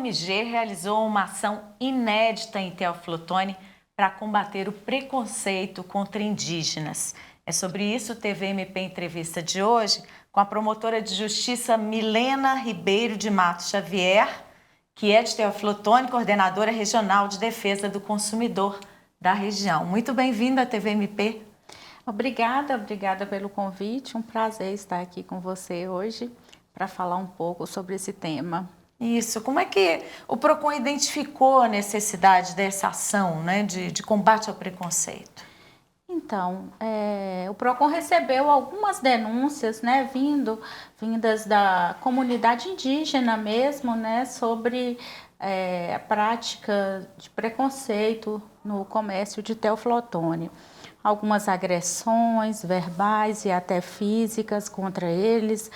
OMG realizou uma ação inédita em Teófilo Otoni para combater o preconceito contra indígenas. É sobre isso o TVMP Entrevista de hoje com a promotora de justiça Milena Ribeiro de Matos Xavier, que é de Teófilo Otoni, coordenadora regional de defesa do consumidor da região. Muito bem-vinda à TVMP. Obrigada pelo convite. Um prazer estar aqui com você hoje para falar um pouco sobre esse tema. Isso, como é que o PROCON identificou a necessidade dessa ação, né, de combate ao preconceito? Então, o PROCON recebeu algumas denúncias, né, vindas da comunidade indígena mesmo, né, sobre a prática de preconceito no comércio de Teófilo Otoni. Algumas agressões verbais e até físicas contra eles.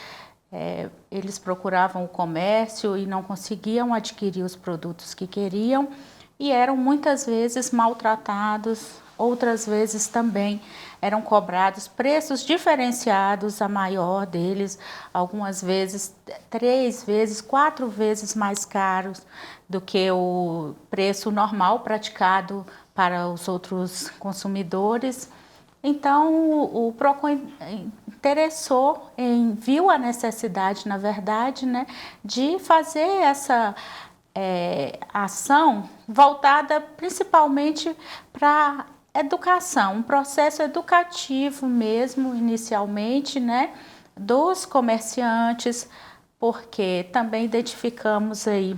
Eles procuravam o comércio e não conseguiam adquirir os produtos que queriam e eram muitas vezes maltratados, outras vezes também eram cobrados preços diferenciados a maior deles, algumas vezes 3 vezes, 4 vezes mais caros do que o preço normal praticado para os outros consumidores. Então, o PROCON viu a necessidade, na verdade, né, de fazer essa ação voltada principalmente para educação, um processo educativo mesmo, inicialmente, né, dos comerciantes, porque também identificamos aí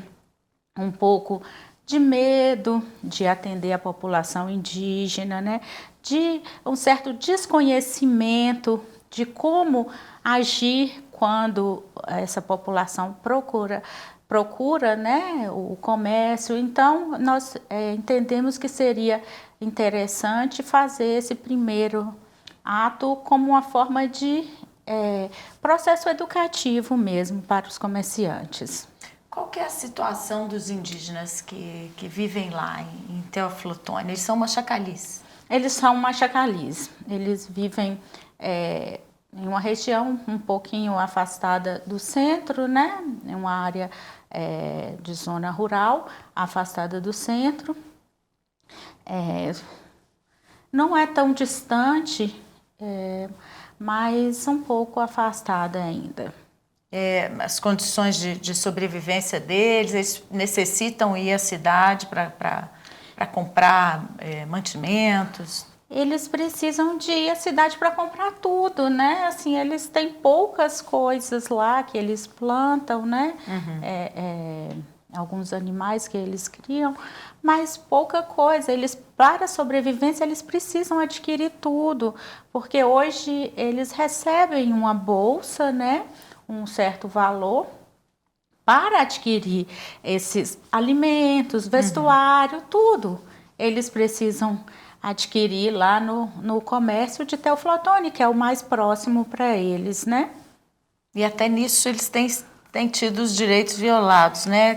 um pouco de medo de atender a população indígena, né? De um certo desconhecimento de como agir quando essa população procura, né, o comércio. Então, nós entendemos que seria interessante fazer esse primeiro ato como uma forma de processo educativo mesmo para os comerciantes. Qual que é a situação dos indígenas que vivem lá em Teófilo Otoni? Eles são machacalis? Eles são machacalis. Eles vivem em uma região um pouquinho afastada do centro, né? Em uma área de zona rural, afastada do centro. Não é tão distante, mas um pouco afastada ainda. As condições de sobrevivência deles, eles necessitam ir à cidade para comprar mantimentos? Eles precisam de ir à cidade para comprar tudo, né? Assim, eles têm poucas coisas lá que eles plantam, né? Alguns animais que eles criam, mas pouca coisa. Eles, para a sobrevivência, eles precisam adquirir tudo, porque hoje eles recebem uma bolsa, né? Um certo valor para adquirir esses alimentos, vestuário, tudo. Eles precisam adquirir lá no comércio de Teófilo Otoni, que é o mais próximo para eles, né? E até nisso eles têm tido os direitos violados, né?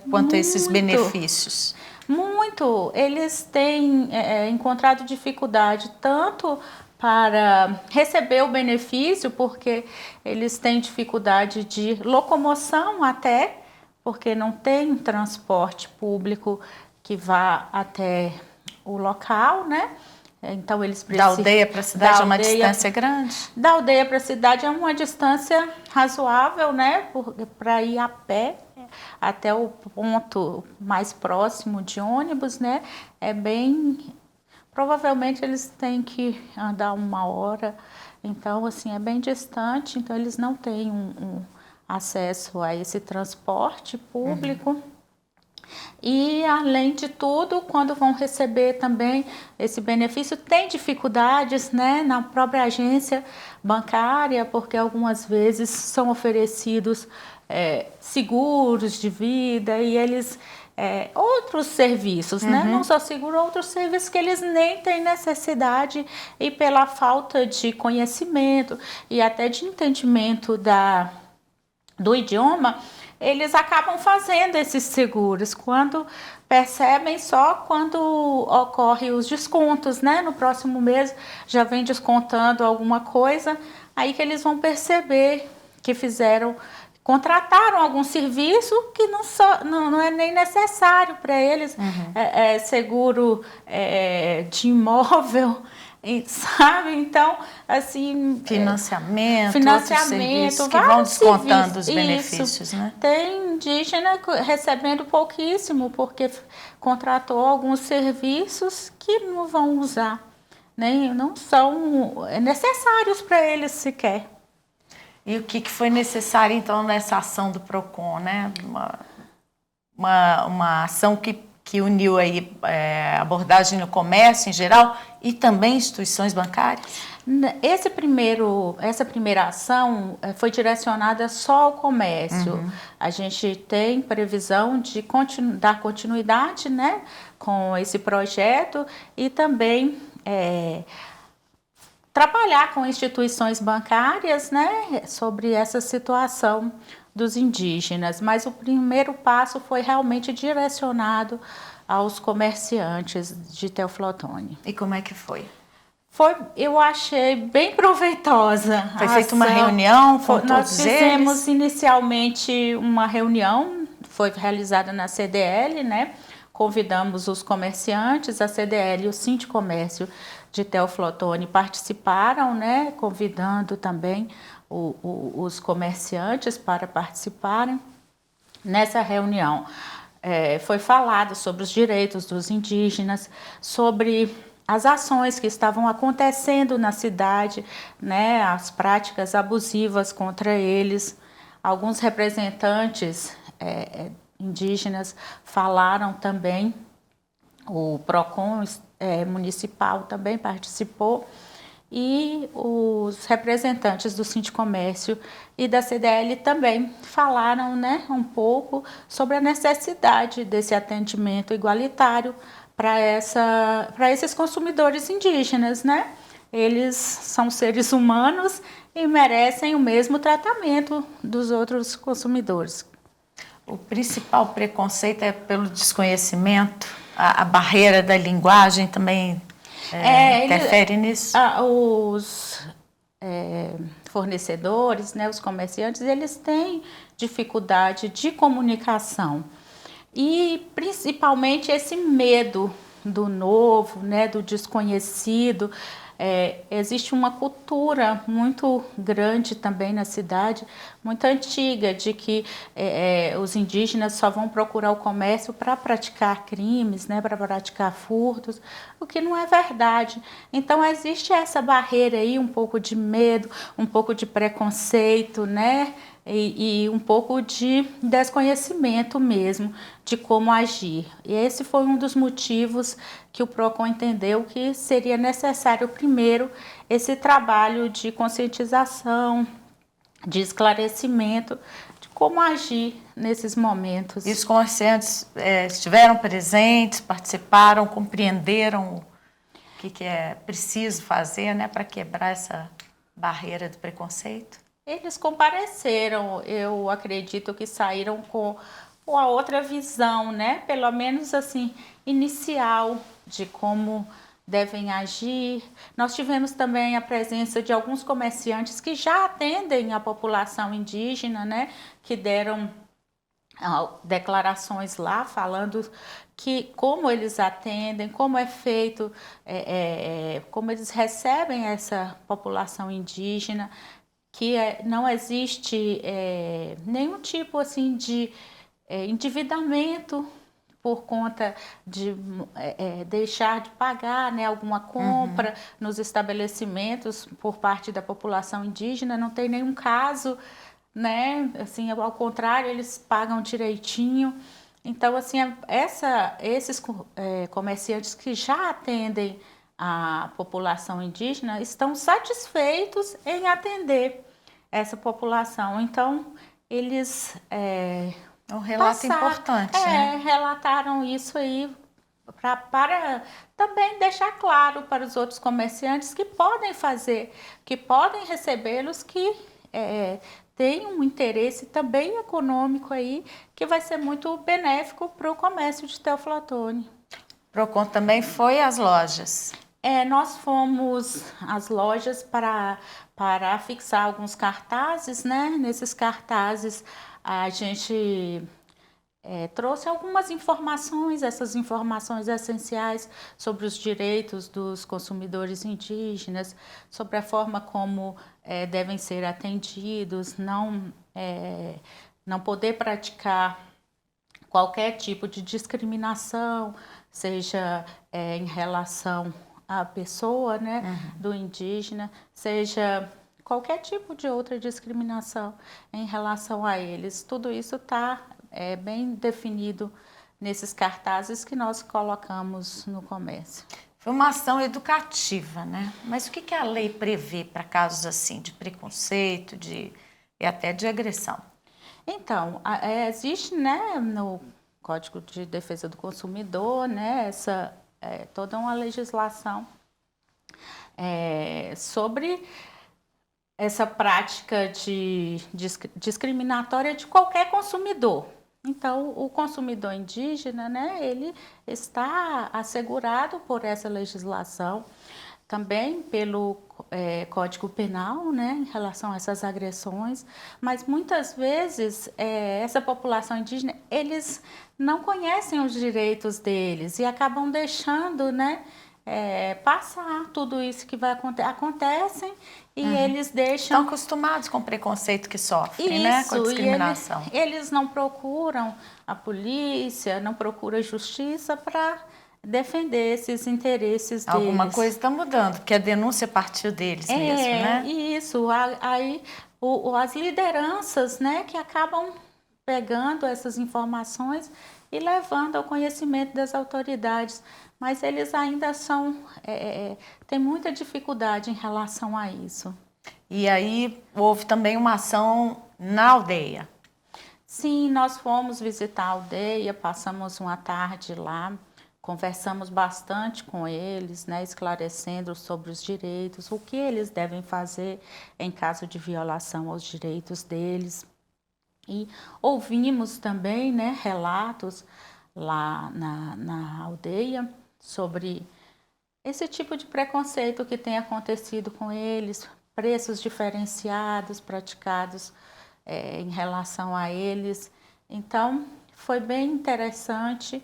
Quanto a esses benefícios. Muito. Eles têm encontrado dificuldade tanto para receber o benefício, porque eles têm dificuldade de locomoção até, porque não tem transporte público que vá até o local, né? Então eles precisam... Da aldeia para a cidade é uma distância grande? Da aldeia para a cidade é uma distância razoável, né? Para ir a pé até o ponto mais próximo de ônibus, né? Provavelmente eles têm que andar 1 hora, então assim, é bem distante, então eles não têm um acesso a esse transporte público. E além de tudo, quando vão receber também esse benefício, tem dificuldades, né, na própria agência bancária, porque algumas vezes são oferecidos seguros de vida e eles... outros serviços, né? Não só seguro, outros serviços que eles nem têm necessidade e pela falta de conhecimento e até de entendimento do idioma, eles acabam fazendo esses seguros quando percebem só quando ocorrem os descontos, né? No próximo mês já vem descontando alguma coisa, aí que eles vão perceber que fizeram contrataram algum serviço que não é nem necessário para eles, seguro de imóvel, sabe? Então, assim... Financiamento, que vão vários descontando serviços, os benefícios, né? Tem indígena recebendo pouquíssimo, porque contratou alguns serviços que não vão usar, nem não são necessários para eles sequer. E o que foi necessário, então, nessa ação do PROCON, né? Uma ação que uniu aí a abordagem no comércio em geral e também instituições bancárias? Essa primeira ação foi direcionada só ao comércio. A gente tem previsão de dar continuidade, né, com esse projeto e também trabalhar com instituições bancárias, né, sobre essa situação dos indígenas. Mas o primeiro passo foi realmente direcionado aos comerciantes de Teoflotone. E como é que foi? Eu achei bem proveitosa. Foi feita uma reunião com todos eles? Nós fizemos inicialmente uma reunião, foi realizada na CDL, né? Convidamos os comerciantes, a CDL e o Sindicomércio de Teoflotone participaram, né? Convidando também os comerciantes para participarem. Nessa reunião foi falado sobre os direitos dos indígenas, sobre as ações que estavam acontecendo na cidade, né, as práticas abusivas contra eles. Alguns representantes indígenas falaram também, o PROCON municipal também participou, e os representantes do Sindicomércio e da CDL também falaram, né, um pouco sobre a necessidade desse atendimento igualitário para esses consumidores indígenas, né? Eles são seres humanos e merecem o mesmo tratamento dos outros consumidores. O principal preconceito é pelo desconhecimento, a barreira da linguagem também interfere nisso? Os fornecedores, né, os comerciantes, eles têm dificuldade de comunicação. E principalmente esse medo do novo, né, do desconhecido. Existe uma cultura muito grande também na cidade, muito antiga, de que os indígenas só vão procurar o comércio para praticar crimes, né, para praticar furtos, o que não é verdade. Então existe essa barreira aí, um pouco de medo, um pouco de preconceito, né? E um pouco de desconhecimento mesmo de como agir. E esse foi um dos motivos que o PROCON entendeu que seria necessário primeiro esse trabalho de conscientização, de esclarecimento de como agir nesses momentos. E os comerciantes estiveram presentes, participaram, compreenderam o que é preciso fazer, né, para quebrar essa barreira do preconceito? Eles compareceram, eu acredito que saíram com a outra visão, né? Pelo menos assim, inicial de como devem agir. Nós tivemos também a presença de alguns comerciantes que já atendem a população indígena, né? Que deram declarações lá falando que como eles atendem, como é feito, como eles recebem essa população indígena, que não existe nenhum tipo assim de endividamento por conta de deixar de pagar, né, alguma compra nos estabelecimentos por parte da população indígena. Não tem nenhum caso, né, assim, ao contrário, eles pagam direitinho. Então, assim, esses comerciantes que já atendem a população indígena estão satisfeitos em atender essa população. Então, eles um relato importante, né? Relataram isso aí para também deixar claro para os outros comerciantes que podem fazer, que podem recebê-los, que tem um interesse também econômico aí, que vai ser muito benéfico para o comércio de Teoflotone. PROCON também foi às lojas. Nós fomos às lojas para fixar alguns cartazes, né? Nesses cartazes a gente trouxe algumas informações, essas informações essenciais sobre os direitos dos consumidores indígenas, sobre a forma como devem ser atendidos, não poder praticar qualquer tipo de discriminação, seja em relação à pessoa, né, do indígena, seja qualquer tipo de outra discriminação em relação a eles. Tudo isso está bem definido nesses cartazes que nós colocamos no comércio. Foi uma ação educativa, né? Mas o que a lei prevê para casos assim de preconceito, e até de agressão? Então, existe, né, no Código de Defesa do Consumidor, né, toda uma legislação sobre essa prática discriminatória de qualquer consumidor. Então, o consumidor indígena, né, ele está assegurado por essa legislação, também pelo Código Penal, né, em relação a essas agressões, mas muitas vezes essa população indígena, eles não conhecem os direitos deles e acabam deixando, né, passar tudo isso que vai acontecem e eles deixam... Estão acostumados com o preconceito que sofrem, né, com a discriminação. E eles não procuram a polícia, não procuram a justiça para defender esses interesses deles. Alguma coisa está mudando, porque a denúncia partiu deles mesmo, né? Isso. Aí as lideranças, né, que acabam pegando essas informações e levando ao conhecimento das autoridades, mas eles ainda têm muita dificuldade em relação a isso. E aí houve também uma ação na aldeia. Sim, nós fomos visitar a aldeia, passamos uma tarde lá, conversamos bastante com eles, né, esclarecendo sobre os direitos, o que eles devem fazer em caso de violação aos direitos deles. E ouvimos também, né, relatos lá na aldeia sobre esse tipo de preconceito que tem acontecido com eles, preços diferenciados praticados em relação a eles. Então, foi bem interessante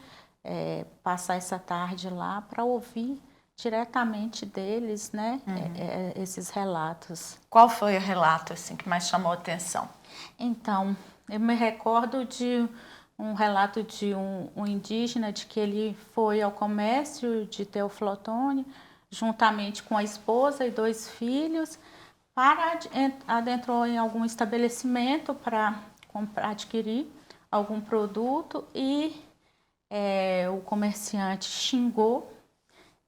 passar essa tarde lá para ouvir diretamente deles, né, esses relatos. Qual foi o relato assim, que mais chamou a atenção? Então, eu me recordo de um relato de um indígena de que ele foi ao comércio de Teoflotone, juntamente com a esposa e 2 filhos, adentrou em algum estabelecimento para adquirir algum produto e o comerciante xingou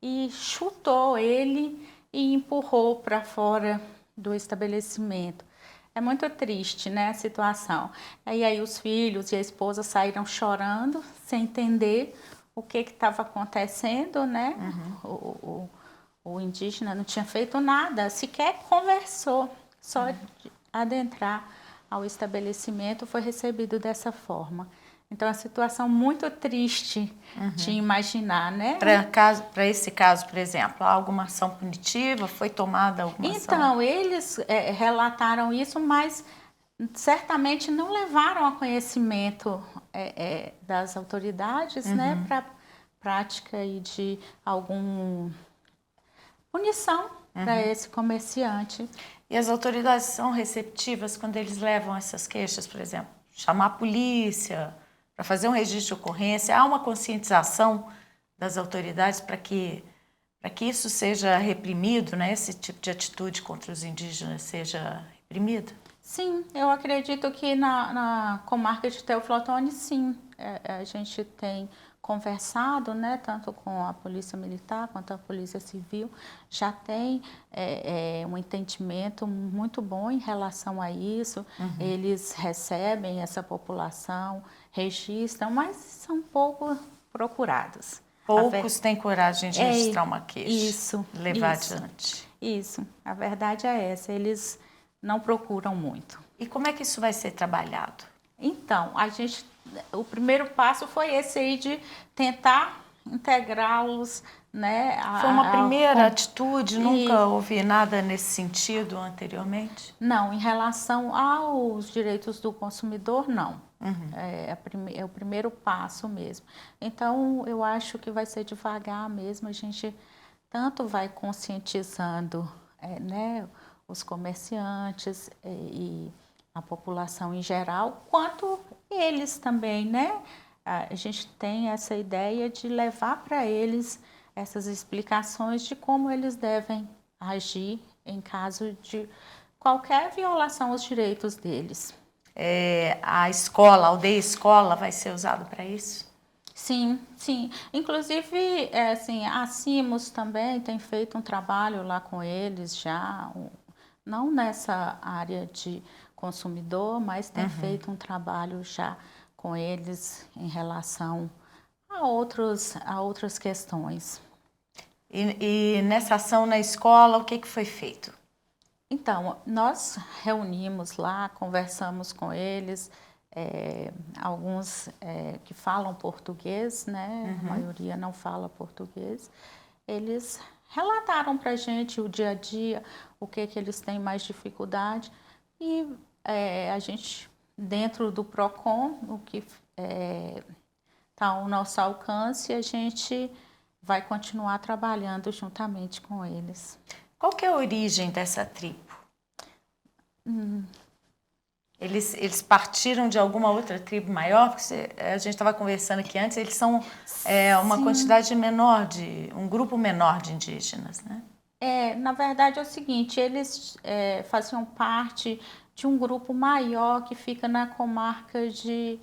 e chutou ele e empurrou para fora do estabelecimento. É muito triste, né, a situação. E aí os filhos e a esposa saíram chorando, sem entender o que estava acontecendo, né? O indígena não tinha feito nada, sequer conversou, só de adentrar ao estabelecimento foi recebido dessa forma. Então, é uma situação muito triste de imaginar, né? Para esse caso, por exemplo, há alguma ação punitiva? Foi tomada alguma ação? Então, eles relataram isso, mas certamente não levaram a conhecimento das autoridades, né? Para prática e de alguma punição para esse comerciante. E as autoridades são receptivas quando eles levam essas queixas, por exemplo? Chamar a polícia para fazer um registro de ocorrência? Há uma conscientização das autoridades para que isso seja reprimido, né? Esse tipo de atitude contra os indígenas seja reprimida? Sim, eu acredito que na comarca de Teoflotone, sim, a gente tem conversado, né, tanto com a Polícia Militar quanto a Polícia Civil, já tem um entendimento muito bom em relação a isso. Eles recebem essa população, registram, mas são pouco procurados. Poucos têm coragem de registrar uma queixa, levar adiante. Isso, a verdade é essa, eles não procuram muito. E como é que isso vai ser trabalhado? Então, o primeiro passo foi esse aí de tentar integrá-los, né? Foi uma primeira atitude, nunca houve nada nesse sentido anteriormente? Não, em relação aos direitos do consumidor, não. Uhum. É o primeiro passo mesmo. Então, eu acho que vai ser devagar mesmo, a gente tanto vai conscientizando, né, os comerciantes e a população em geral, quanto eles também, né? A gente tem essa ideia de levar para eles essas explicações de como eles devem agir em caso de qualquer violação aos direitos deles. A escola, a aldeia escola vai ser usado para isso? Sim, sim. Inclusive, assim, a Cimos também tem feito um trabalho lá com eles já, não nessa área de consumidor, mas tem feito um trabalho já com eles em relação a outras questões. E nessa ação na escola, o que foi feito? Então, nós reunimos lá, conversamos com eles, alguns que falam português, né? A maioria não fala português. Eles relataram para a gente o dia a dia, o que eles têm mais dificuldade e a gente, dentro do PROCON, o que está ao nosso alcance, a gente vai continuar trabalhando juntamente com eles. Qual que é a origem dessa tribo? Eles partiram de alguma outra tribo maior? Porque a gente estava conversando aqui antes, eles são uma quantidade menor, um grupo menor de indígenas, né? Na verdade é o seguinte, eles faziam parte de um grupo maior que fica na comarca de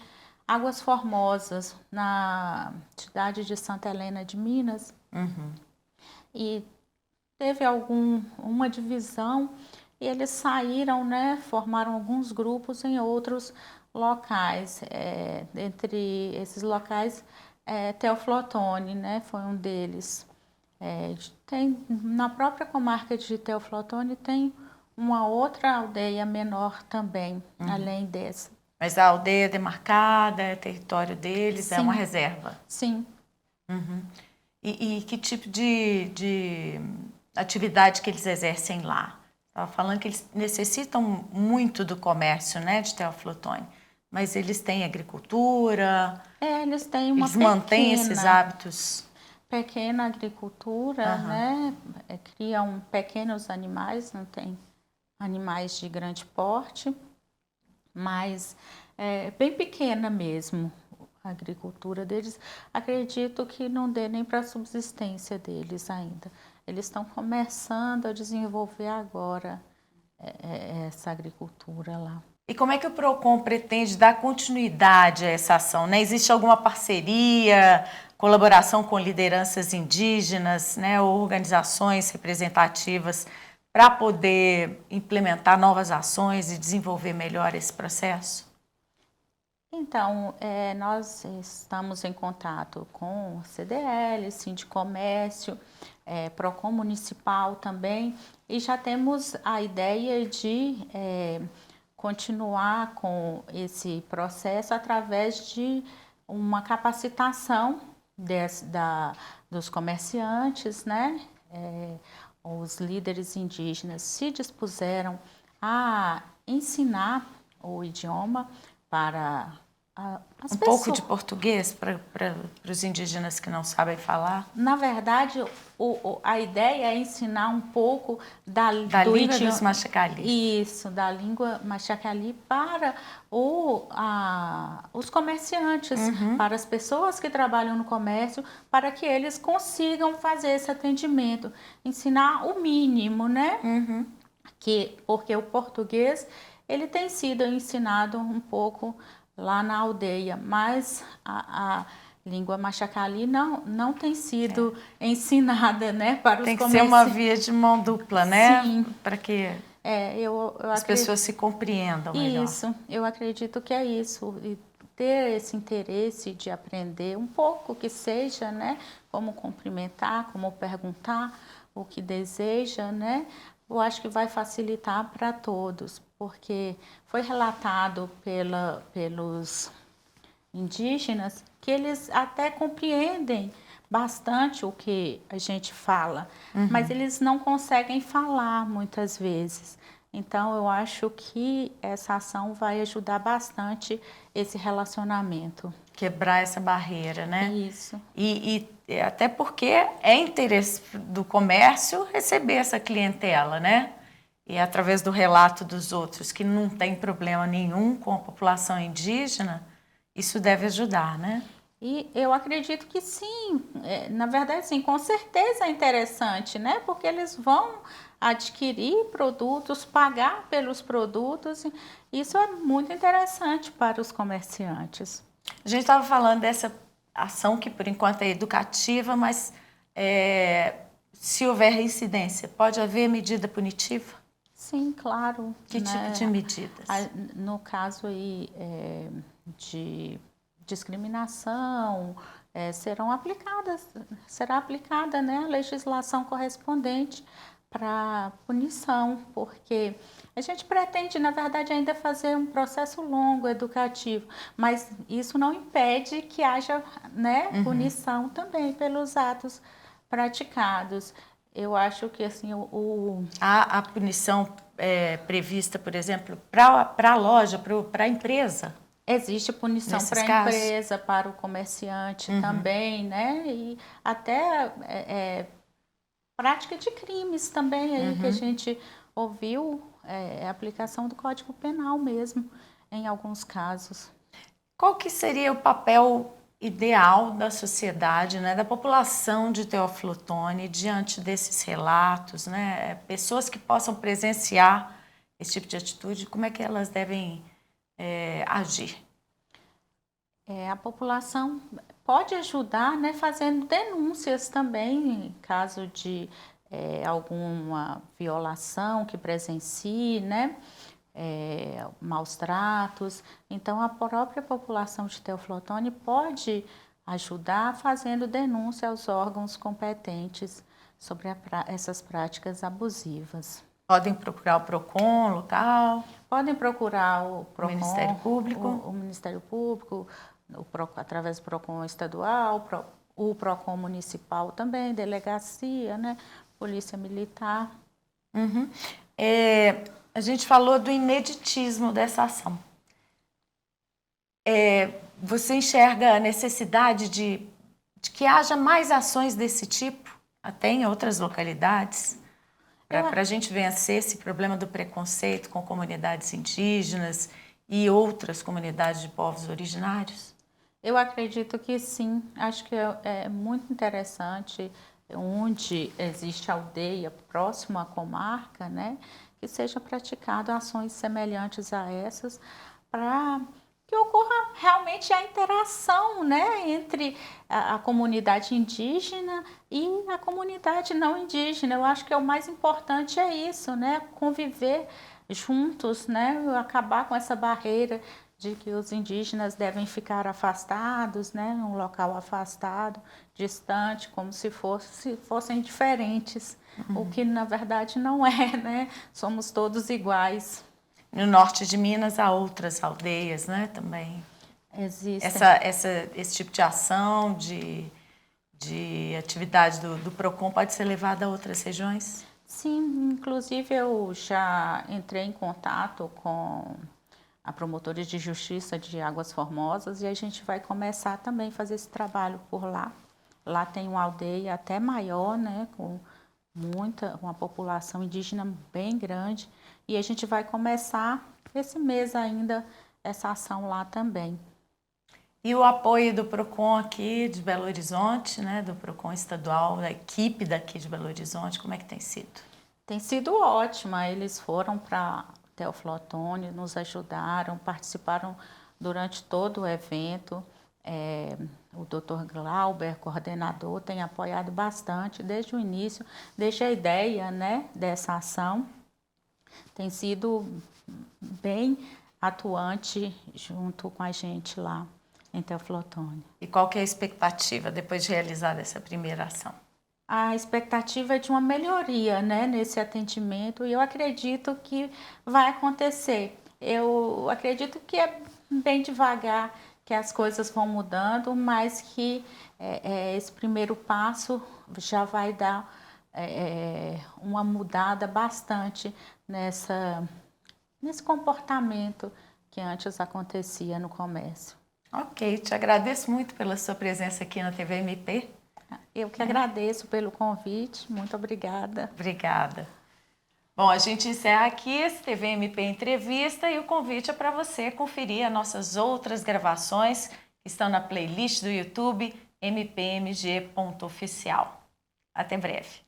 Águas Formosas, na cidade de Santa Helena de Minas. E teve uma divisão e eles saíram, né, formaram alguns grupos em outros locais. Entre esses locais, Teoflotone, né, foi um deles. Na própria comarca de Teoflotone tem uma outra aldeia menor também, além dessa. Mas a aldeia é demarcada, é território deles, Sim. é uma reserva? Sim. E que tipo de atividade que eles exercem lá? Estava falando que eles necessitam muito do comércio, né, de Teoflotone, mas eles têm agricultura, Eles têm uma eles mantêm esses hábitos? pequena agricultura, né? Criam pequenos animais, não tem animais de grande porte, mas é bem pequena mesmo a agricultura deles. Acredito que não dê nem para a subsistência deles ainda. Eles estão começando a desenvolver agora essa agricultura lá. E como é que o PROCON pretende dar continuidade a essa ação, né? Existe alguma parceria, colaboração com lideranças indígenas, né, ou organizações representativas para poder implementar novas ações e desenvolver melhor esse processo? Então, nós estamos em contato com o CDL, Sindicomércio, PROCON Municipal também, e já temos a ideia de continuar com esse processo através de uma capacitação dos comerciantes, né? Os líderes indígenas se dispuseram a ensinar o idioma para as pessoas. Pouco de português para os indígenas que não sabem falar? Na verdade, a ideia é ensinar um pouco da língua dos Machacali. Isso, da língua Machacali para os comerciantes, para as pessoas que trabalham no comércio, para que eles consigam fazer esse atendimento. Ensinar o mínimo, né? Porque o português ele tem sido ensinado um pouco lá na aldeia, mas a língua Machacali não tem sido ensinada, né, para os comerciantes. Tem que ser uma via de mão dupla, né? Sim. Para que as pessoas se compreendam melhor. Isso, eu acredito que é isso. E ter esse interesse de aprender um pouco, que seja, né, como cumprimentar, como perguntar o que deseja, né? Eu acho que vai facilitar para todos, porque foi relatado pelos indígenas que eles até compreendem bastante o que a gente fala, mas eles não conseguem falar muitas vezes. Então, eu acho que essa ação vai ajudar bastante esse relacionamento. Quebrar essa barreira, né? Isso. E até porque é interesse do comércio receber essa clientela, né? E através do relato dos outros que não tem problema nenhum com a população indígena, isso deve ajudar, né? E eu acredito que sim, na verdade sim, com certeza é interessante, né? Porque eles vão adquirir produtos, pagar pelos produtos, isso é muito interessante para os comerciantes. A gente estava falando dessa ação que por enquanto é educativa, mas se houver reincidência, pode haver medida punitiva? Sim, claro. Que tipo de medidas? No caso aí de discriminação, será aplicada, né, a legislação correspondente para punição, porque a gente pretende, na verdade, ainda fazer um processo longo educativo, mas isso não impede que haja, né, punição também pelos atos praticados. Eu acho que assim a punição prevista, por exemplo, para a loja, para a empresa? Existe punição para a empresa, para o comerciante também, né? E até prática de crimes também aí que a gente ouviu, a aplicação do Código Penal mesmo, em alguns casos. Qual que seria o papel ideal da sociedade, né, da população de Teófilo Otoni diante desses relatos, né? Pessoas que possam presenciar esse tipo de atitude, como é que elas devem agir? A população pode ajudar, né, fazendo denúncias também em caso de alguma violação que presencie, né, maus tratos. Então, a própria população de Teófilo Otoni pode ajudar fazendo denúncia aos órgãos competentes sobre essas práticas abusivas. Podem procurar o PROCON local? Podem procurar o PROCON, Ministério Público? O Ministério Público, através do PROCON estadual, o PROCON municipal também, delegacia, né, Polícia Militar. A gente falou do ineditismo dessa ação. Você enxerga a necessidade de que haja mais ações desse tipo, até em outras localidades, para a gente vencer esse problema do preconceito com comunidades indígenas e outras comunidades de povos originários? Eu acredito que sim, acho que é muito interessante onde existe aldeia próxima à comarca, né, que seja praticado ações semelhantes a essas para que ocorra realmente a interação, né, entre a comunidade indígena e a comunidade não indígena. Eu acho que o mais importante é isso, né, conviver juntos, né, acabar com essa barreira de que os indígenas devem ficar afastados, né, num local afastado, distante, como se fossem diferentes, o que na verdade não é, né? Somos todos iguais. No norte de Minas há outras aldeias, né, também. Existem. Esse tipo de ação, de atividade do PROCON pode ser levada a outras regiões? Sim, inclusive eu já entrei em contato com a Promotoria de Justiça de Águas Formosas e a gente vai começar também a fazer esse trabalho por lá. Lá tem uma aldeia até maior, né, com uma população indígena bem grande e a gente vai começar esse mês ainda essa ação lá também. E o apoio do PROCON aqui de Belo Horizonte, né, do PROCON estadual, da equipe daqui de Belo Horizonte, como é que tem sido? Tem sido ótima, eles foram para Teófilo Otoni, nos ajudaram, participaram durante todo o evento. O Dr. Glauber, coordenador, tem apoiado bastante desde o início, desde a ideia, né, dessa ação. Tem sido bem atuante junto com a gente lá em Teófilo Otoni. E qual que é a expectativa depois de realizar essa primeira ação? A expectativa é de uma melhoria, né, nesse atendimento e eu acredito que vai acontecer. Eu acredito que é bem devagar, que as coisas vão mudando, mas que esse primeiro passo já vai dar uma mudada bastante nesse comportamento que antes acontecia no comércio. Ok, te agradeço muito pela sua presença aqui na TV MP. Eu que agradeço pelo convite, muito obrigada. Obrigada. Bom, a gente encerra aqui esse TV MP Entrevista e o convite é para você conferir as nossas outras gravações que estão na playlist do YouTube mpmg.oficial. Até breve.